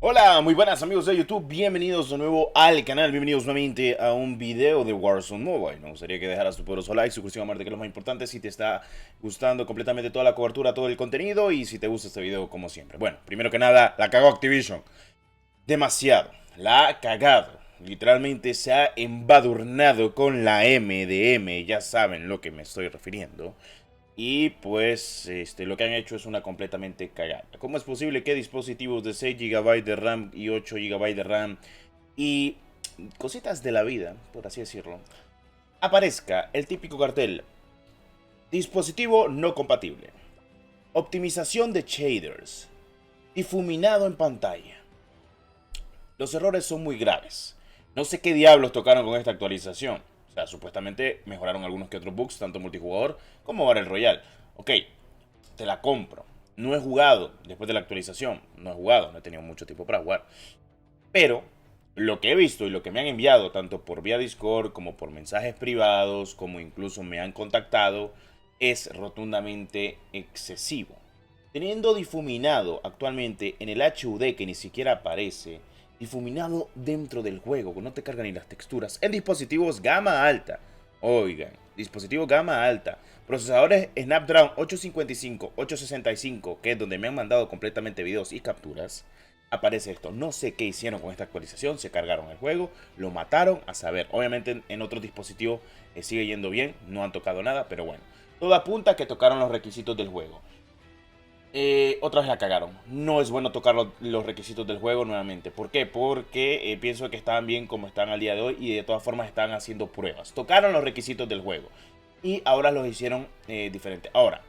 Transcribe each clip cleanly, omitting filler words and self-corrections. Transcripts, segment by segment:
Hola, muy buenas amigos de YouTube, bienvenidos de nuevo al canal, bienvenidos nuevamente a un video de Warzone Mobile. Me gustaría que dejaras tu poderoso like, suscripción a Marte, que es lo más importante, si te está gustando completamente toda la cobertura, todo el contenido y si te gusta este video como siempre. Bueno, primero que nada, la cagó Activision. Demasiado, la ha cagado. Literalmente se ha embadurnado con la M de M, ya saben lo que me estoy refiriendo. Y pues lo que han hecho es una completamente cagada. ¿Cómo es posible que dispositivos de 6 GB de RAM y 8 GB de RAM y cositas de la vida, por así decirlo, aparezca el típico cartel: dispositivo no compatible, optimización de shaders, difuminado en pantalla? Los errores son muy graves. No sé qué diablos tocaron con esta actualización. O sea, supuestamente mejoraron algunos que otros bugs, tanto multijugador como Battle Royale. Ok, te la compro. No he jugado después de la actualización. No he jugado, no he tenido mucho tiempo para jugar. Pero lo que he visto y lo que me han enviado, tanto por vía Discord como por mensajes privados, como incluso me han contactado, es rotundamente excesivo. Teniendo difuminado actualmente en el HUD, que ni siquiera aparece, difuminado dentro del juego, que no te cargan ni las texturas, en dispositivos gama alta. Oigan, dispositivos gama alta, procesadores Snapdragon 855, 865, que es donde me han mandado completamente videos y capturas, aparece esto. No sé qué hicieron con esta actualización, se cargaron el juego, lo mataron, a saber. Obviamente en otros dispositivos sigue yendo bien, no han tocado nada, pero bueno. Todo apunta a que tocaron los requisitos del juego. Otra vez la cagaron. No es bueno tocar los requisitos del juego nuevamente. ¿Por qué? Porque pienso que estaban bien como están al día de hoy y de todas formas están haciendo pruebas. Tocaron los requisitos del juego y ahora los hicieron diferente. Ahora,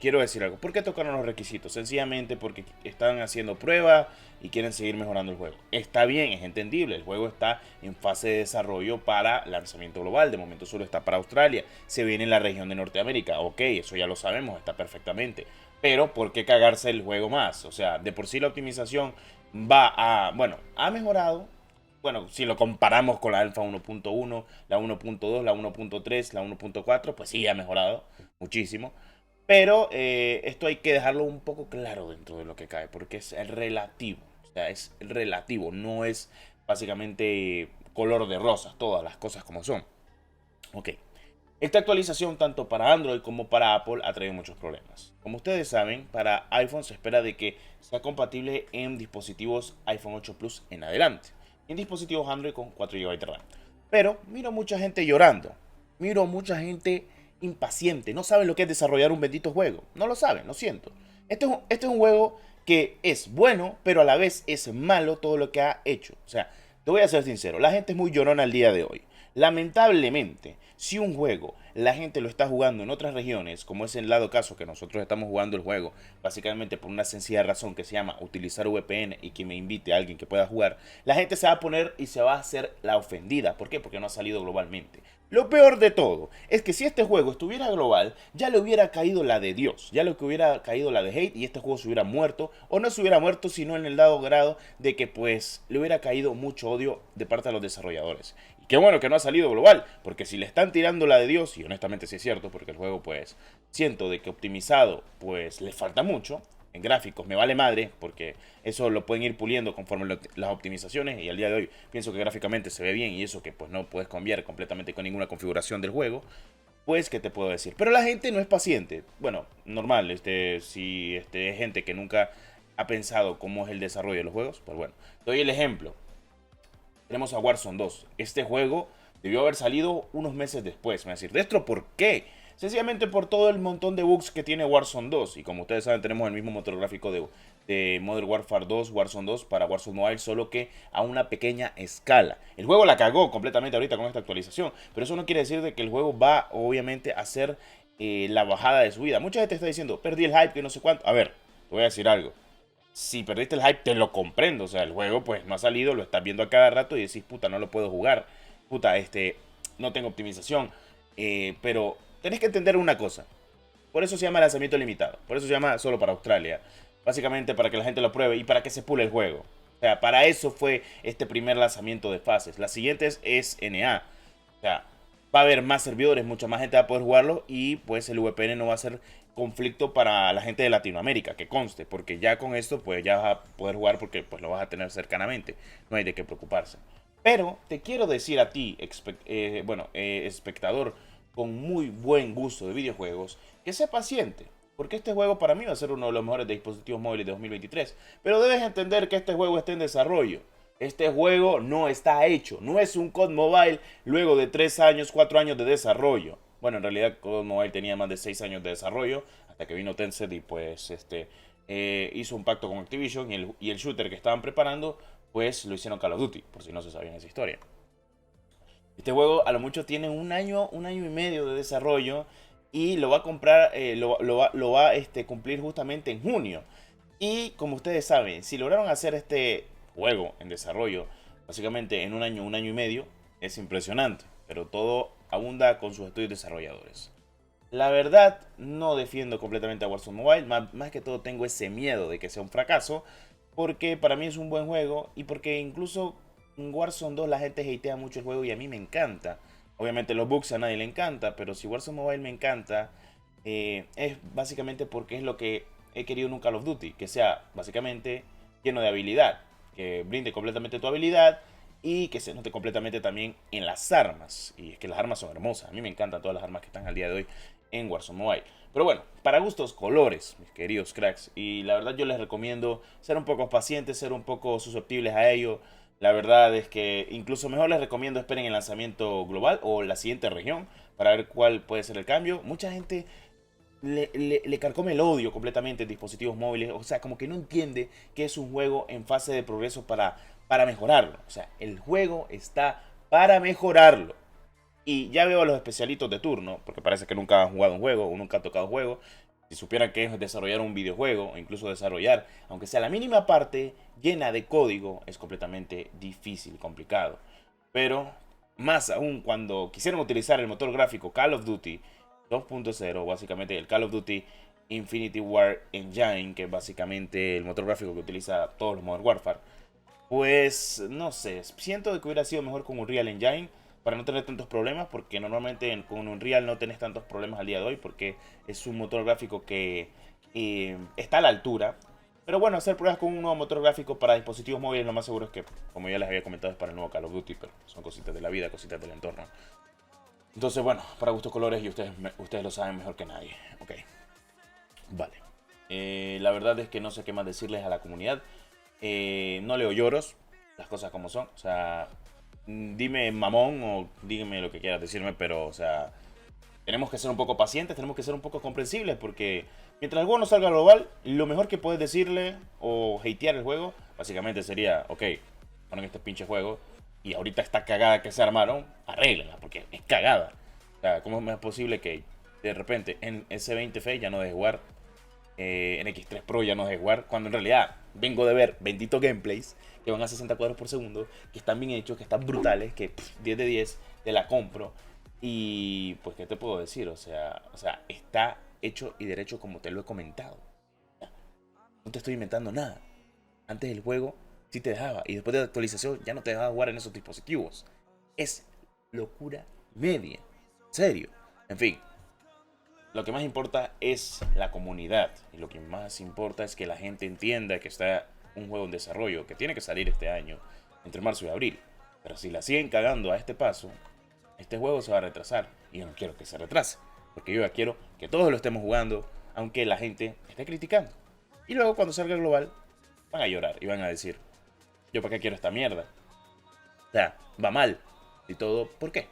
quiero decir algo. ¿Por qué tocaron los requisitos? Sencillamente porque están haciendo pruebas y quieren seguir mejorando el juego. Está bien, es entendible. El juego está en fase de desarrollo para lanzamiento global. De momento solo está para Australia. Se viene en la región de Norteamérica. Ok, eso ya lo sabemos, está perfectamente. Pero ¿por qué cagarse el juego más? O sea, de por sí la optimización va a... Bueno, ha mejorado. Bueno, si lo comparamos con la Alpha 1.1, la 1.2, la 1.3, la 1.4, pues sí ha mejorado muchísimo. Pero esto hay que dejarlo un poco claro dentro de lo que cae, porque es relativo. O sea, es relativo, no es básicamente color de rosas, todas las cosas como son. Ok. Esta actualización tanto para Android como para Apple ha traído muchos problemas. Como ustedes saben, para iPhone se espera de que sea compatible en dispositivos iPhone 8 Plus en adelante. Y en dispositivos Android con 4 GB de RAM. Pero miro mucha gente llorando. Miro mucha gente impaciente. No saben lo que es desarrollar un bendito juego. No lo saben, lo siento. Este es un juego que es bueno, pero a la vez es malo todo lo que ha hecho. O sea, te voy a ser sincero. La gente es muy llorona al día de hoy. Lamentablemente, si un juego la gente lo está jugando en otras regiones, como es el lado caso que nosotros estamos jugando el juego, básicamente por una sencilla razón que se llama utilizar VPN y que me invite a alguien que pueda jugar, la gente se va a poner y se va a hacer la ofendida. ¿Por qué? Porque no ha salido globalmente. Lo peor de todo es que si este juego estuviera global, ya le hubiera caído la de Dios, ya lo que hubiera caído la de hate y este juego se hubiera muerto, o no se hubiera muerto, sino en el dado grado de que pues le hubiera caído mucho odio de parte de los desarrolladores. Y qué bueno que no ha salido global, porque si le están tirando la de Dios, y honestamente sí es cierto, porque el juego pues siento de que optimizado pues le falta mucho, en gráficos me vale madre, porque eso lo pueden ir puliendo conforme las optimizaciones y al día de hoy pienso que gráficamente se ve bien y eso que pues no puedes cambiar completamente con ninguna configuración del juego, pues qué te puedo decir. Pero la gente no es paciente. Bueno, normal, si es gente que nunca ha pensado cómo es el desarrollo de los juegos, pues bueno, doy el ejemplo. Tenemos a Warzone 2. Este juego debió haber salido unos meses después. Me va a decir, ¿Destro por qué? Sencillamente por todo el montón de bugs que tiene Warzone 2. Y como ustedes saben, tenemos el mismo motor gráfico de Modern Warfare 2, Warzone 2 para Warzone Mobile, solo que a una pequeña escala. El juego la cagó completamente ahorita con esta actualización. Pero eso no quiere decir de que el juego va, obviamente, a hacer la bajada de su vida. Mucha gente está diciendo, perdí el hype, que no sé cuánto. A ver, te voy a decir algo. Si perdiste el hype, te lo comprendo. O sea, el juego pues no ha salido, lo estás viendo a cada rato y decís, puta, no lo puedo jugar. Puta, no tengo optimización. Pero tenés que entender una cosa. Por eso se llama lanzamiento limitado. Por eso se llama solo para Australia. Básicamente para que la gente lo pruebe y para que se pule el juego. O sea, para eso fue este primer lanzamiento de fases. Las siguientes es NA. O sea, va a haber más servidores, mucha más gente va a poder jugarlo y pues el VPN no va a ser conflicto para la gente de Latinoamérica, que conste, porque ya con esto pues ya vas a poder jugar porque pues lo vas a tener cercanamente, no hay de qué preocuparse. Pero te quiero decir a ti, espectador con muy buen gusto de videojuegos, que sea paciente, porque este juego para mí va a ser uno de los mejores dispositivos móviles de 2023, pero debes entender que este juego está en desarrollo. Este juego no está hecho, no es un COD Mobile luego de 3 años, 4 años de desarrollo. Bueno, en realidad COD Mobile tenía más de 6 años de desarrollo, hasta que vino Tencent y pues hizo un pacto con Activision y el shooter que estaban preparando, pues lo hicieron Call of Duty, por si no se sabían esa historia. Este juego a lo mucho tiene un año y medio de desarrollo y lo va a comprar, lo va a cumplir justamente en junio. Y como ustedes saben, si lograron hacer este juego en desarrollo, básicamente en un año y medio, es impresionante. Pero todo abunda con sus estudios desarrolladores. La verdad, no defiendo completamente a Warzone Mobile, más que todo tengo ese miedo de que sea un fracaso, porque para mí es un buen juego y porque incluso en Warzone 2 la gente hatea mucho el juego y a mí me encanta. Obviamente los bugs a nadie le encanta, pero si Warzone Mobile me encanta, es básicamente porque es lo que he querido en un Call of Duty, que sea básicamente lleno de habilidad, que brinde completamente tu habilidad y que se note completamente también en las armas. Y es que las armas son hermosas, a mí me encantan todas las armas que están al día de hoy en Warzone Mobile. Pero bueno, para gustos colores, mis queridos cracks. Y la verdad yo les recomiendo ser un poco pacientes, ser un poco susceptibles a ello. La verdad es que incluso mejor les recomiendo esperen el lanzamiento global o la siguiente región para ver cuál puede ser el cambio. Mucha gente le carcome el odio completamente en dispositivos móviles. O sea, como que no entiende que es un juego en fase de progreso para mejorarlo. O sea, el juego está para mejorarlo. Y ya veo a los especialitos de turno, porque parece que nunca han jugado un juego o nunca han tocado un juego. Si supieran que es desarrollar un videojuego, o incluso desarrollar, aunque sea la mínima parte llena de código, es completamente difícil, complicado. Pero más aún cuando quisieron utilizar el motor gráfico Call of Duty 2.0, básicamente el Call of Duty Infinity War Engine, que es básicamente el motor gráfico que utiliza todos los Modern Warfare, pues no sé, siento que hubiera sido mejor con Unreal Engine para no tener tantos problemas, porque normalmente con Unreal no tenés tantos problemas al día de hoy, porque es un motor gráfico que está a la altura. Pero bueno, hacer pruebas con un nuevo motor gráfico para dispositivos móviles lo más seguro es que, como ya les había comentado, es para el nuevo Call of Duty, pero son cositas de la vida, cositas del entorno. Entonces bueno, para gustos colores y ustedes lo saben mejor que nadie. Ok, vale. La verdad es que no sé qué más decirles a la comunidad. No leo lloros, las cosas como son. O sea, dime mamón o dígame lo que quieras decirme, pero, o sea, tenemos que ser un poco pacientes, tenemos que ser un poco comprensibles, porque mientras el juego no salga global, lo mejor que puedes decirle o hatear el juego, básicamente sería, ok, ponen este pinche juego y ahorita esta cagada que se armaron, arréglenla, porque es cagada. O sea, ¿cómo es posible que de repente en S20 Fe ya no deje jugar, en X3 Pro ya no deje jugar, cuando en realidad vengo de ver benditos gameplays que van a 60 cuadros por segundo, que están bien hechos, que están brutales, que 10 de 10, te la compro. Y pues, ¿qué te puedo decir? O sea, está hecho y derecho como te lo he comentado. No te estoy inventando nada. Antes el juego sí te dejaba, y después de la actualización ya no te dejaba jugar en esos dispositivos. Es locura media. En serio. En fin, lo que más importa es la comunidad. Y lo que más importa es que la gente entienda que está un juego en desarrollo, que tiene que salir este año, entre marzo y abril. Pero si la siguen cagando a este paso, este juego se va a retrasar. Y yo no quiero que se retrase. Porque yo ya quiero que todos lo estemos jugando, aunque la gente esté criticando. Y luego cuando salga el global, van a llorar y van a decir, ¿yo para qué quiero esta mierda? O sea, va mal. Y todo, ¿por qué?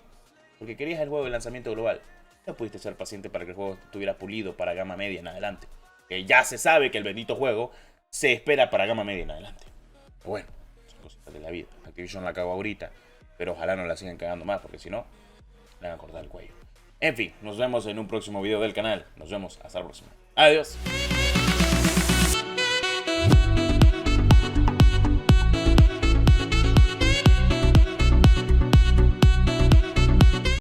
Porque querías el juego de lanzamiento global. No pudiste ser paciente para que el juego estuviera pulido para gama media en adelante. Que ya se sabe que el bendito juego se espera para gama media en adelante. Pero bueno, son cosas de la vida. Activision la cago ahorita, pero ojalá no la sigan cagando más, porque si no, le van a cortar el cuello. En fin, nos vemos en un próximo video del canal. Nos vemos hasta la próxima. Adiós.